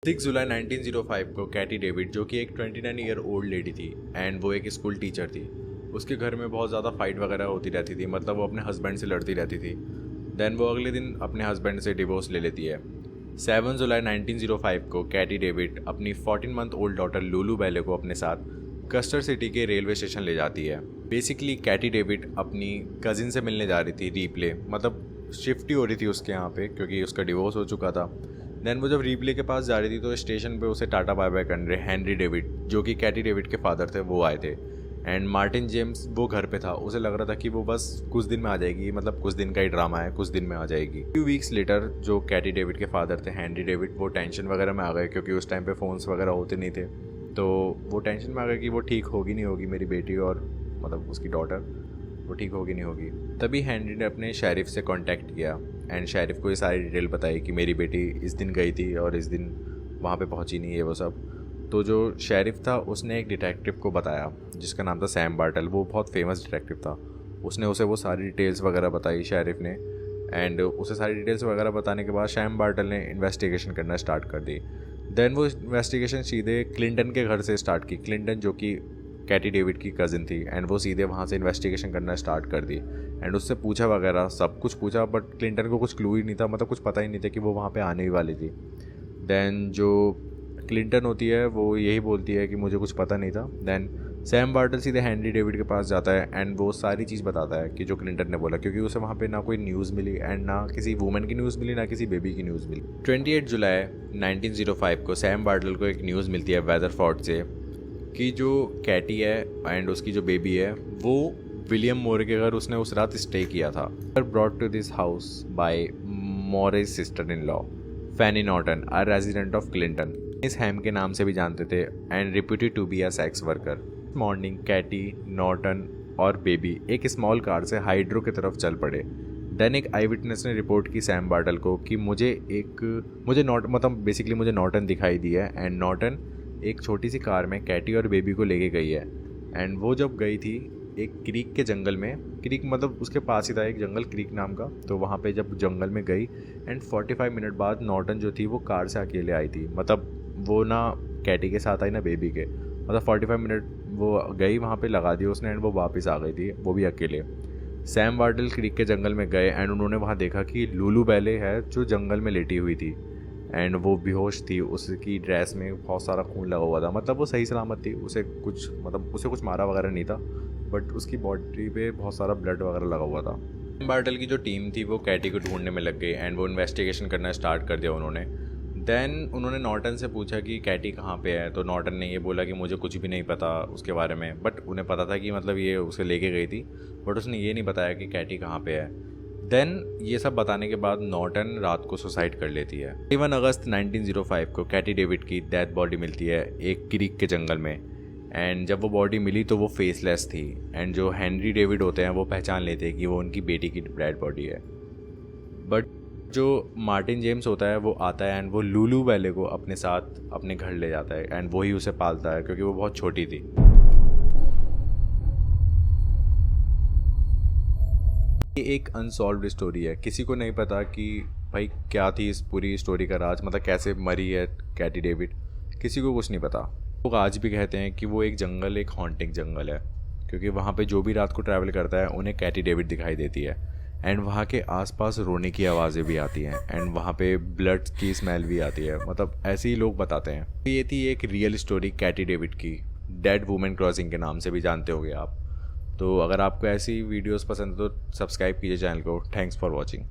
6 जुलाई 1905 को Katie David, जो कि एक 29 ईयर ओल्ड लेडी थी एंड वो एक स्कूल टीचर थी, उसके घर में बहुत ज़्यादा फाइट वगैरह होती रहती थी। मतलब वो अपने हस्बैंड से लड़ती रहती थी। देन वो अगले दिन अपने हस्बैंड से डिवोर्स ले लेती है। 7 जुलाई 1905 को कैटी डेविड अपनी 14 month old daughter Lulu ballet को अपने साथ कस्टर सिटी के रेलवे स्टेशन ले जाती है। बेसिकली कैटी डेविड अपनी कजिन से मिलने जा रही थी, रीप्ले मतलब शिफ्ट ही हो रही थी उसके यहाँ पे, क्योंकि उसका डिवोर्स हो चुका था। देन वो जब रीप्ले के पास जा रही थी तो स्टेशन पे उसे टाटा बाय बाय करने हेनरी डेविड, जो कि कैटी डेविड के फादर थे, वो आए थे। एंड मार्टिन जेम्स वो घर पे था। उसे लग रहा था कि वो बस कुछ दिन में आ जाएगी, मतलब कुछ दिन का ही ड्रामा है, कुछ दिन में आ जाएगी। फ्यू वीक्स लेटर जो कैटी डेविड के फादर थे, हेनरी डेविड, वो टेंशन वगैरह में आ गए, क्योंकि उस टाइम पे फ़ोन्स वगैरह होते नहीं थे। तो वो टेंशन में आ गए कि वो ठीक होगी नहीं होगी मेरी बेटी, और मतलब उसकी डॉटर, वो ठीक होगी नहीं होगी। तभी हेनरी ने अपने शेरिफ से कांटेक्ट किया एंड शेरिफ को ये सारी डिटेल बताई कि मेरी बेटी इस दिन गई थी और इस दिन वहाँ पे पहुँची नहीं है, वो सब। तो जो शेरिफ था उसने एक डिटेक्टिव को बताया जिसका नाम था सैम बार्टल। वो बहुत फेमस डिटेक्टिव था। उसने उसे वो सारी डिटेल्स वगैरह बताई शेरिफ ने, एंड उसे सारी डिटेल्स वगैरह बताने के बाद सैम बार्टल ने इन्वेस्टिगेशन करना स्टार्ट कर दी। देन वो इन्वेस्टिगेशन सीधे क्लिंटन के घर से स्टार्ट की। क्लिंटन जो कि कैटी डेविड की कज़िन थी, एंड वो सीधे वहाँ से इन्वेस्टिगेशन करना स्टार्ट कर दी एंड उससे पूछा वगैरह, सब कुछ पूछा, बट क्लिंटन को कुछ क्लू ही नहीं था, मतलब कुछ पता ही नहीं था कि वो वहाँ पे आने ही वाली थी। देन जो क्लिंटन होती है वो यही बोलती है कि मुझे कुछ पता नहीं था। देन सैम बार्टल सीधे हेनरी डेविड के पास जाता है एंड वो सारी चीज़ बताता है कि जो क्लिंटन ने बोला, क्योंकि उसे वहाँ पे ना कोई न्यूज़ मिली एंड ना किसी वुमेन की न्यूज़ मिली, ना किसी बेबी की न्यूज़ मिली। 28 जुलाई 1905 को सैम बार्टल को एक न्यूज़ मिलती है वेदरफोर्ड से कि जो कैटी है एंड उसकी जो बेबी है वो विलियम मोरे के घर उसने उस रात स्टे किया था। Brought to this house by Moore's sister in law Fanny Norton, a resident of Clinton. इस हैम के नाम से भी जानते थे and reputed to be a sex worker. Morning Katie, Norton और बेबी एक स्मॉल कार से हाइड्रो की तरफ चल पड़े। देन एक आई विटनेस ने रिपोर्ट की सैम बार्टल को कि मुझे नॉर्टन दिखाई दी है एंड नॉर्टन एक छोटी सी कार में कैटी और बेबी को लेके गई है। एंड वो जब गई थी एक क्रीक के जंगल में, क्रीक मतलब उसके पास ही था एक जंगल, क्रीक नाम का। तो वहाँ पे जब जंगल में गई एंड 45 मिनट बाद नॉर्टन जो थी वो कार से अकेले आई थी। मतलब वो ना कैटी के साथ आई ना बेबी के, मतलब 45 मिनट वो गई वहाँ पे लगा दी उसने एंड वो वापस आ गई थी, वो भी अकेले। सैम बार्टल क्रीक के जंगल में गए एंड उन्होंने वहाँ देखा कि लुलू बैले है जो जंगल में लेटी हुई थी एंड वो बेहोश थी। उसकी ड्रेस में बहुत सारा खून लगा हुआ था, मतलब वो सही सलामत थी, उसे कुछ मारा वगैरह नहीं था, बट उसकी बॉडी पे बहुत सारा ब्लड वगैरह लगा हुआ था। बार्टल की जो टीम थी वो कैटी को ढूंढने में लग गई एंड वो इन्वेस्टिगेशन करना स्टार्ट कर दिया उन्होंने। देन उन्होंने नॉर्टन से पूछा कि कैटी कहाँ पे है, तो नॉर्टन ने ये बोला कि मुझे कुछ भी नहीं पता उसके बारे में, बट उन्हें पता था कि मतलब ये उसे लेके गई थी, बट उसने ये नहीं बताया कि कैटी कहाँ पे है। देन ये सब बताने के बाद नॉर्टन रात को सुसाइड कर लेती है। 31 अगस्त 1905 को कैटी डेविड की डेथ बॉडी मिलती है एक क्रीक के जंगल में एंड जब वो बॉडी मिली तो वो फेसलेस थी एंड जो हेनरी डेविड होते हैं वो पहचान लेते हैं कि वो उनकी बेटी की डेड बॉडी है। बट जो मार्टिन जेम्स होता है वो आता है एंड वो लुलू बैले को अपने साथ अपने घर ले जाता है एंड वही उसे पालता है, क्योंकि वो बहुत छोटी थी। ये एक अनसॉल्व्ड स्टोरी है, किसी को नहीं पता कि भाई क्या थी इस पूरी स्टोरी का राज, मतलब कैसे मरी है कैटी डेविड, किसी को कुछ नहीं पता। लोग आज भी कहते हैं कि वो एक हॉन्टिंग जंगल है, क्योंकि वहाँ पे जो भी रात को ट्रैवल करता है उन्हें कैटी डेविड दिखाई देती है एंड वहाँ के आसपास रोने की आवाज़ें भी आती हैं एंड वहाँ पे ब्लड की स्मेल भी आती है, मतलब ऐसे ही लोग बताते हैं। ये थी एक रियल स्टोरी कैटी डेविड की, डेड वुमेन क्रॉसिंग के नाम से भी जानते होंगे आप। तो अगर आपको ऐसी वीडियोस पसंद है तो सब्सक्राइब कीजिए चैनल को। Thanks for watching.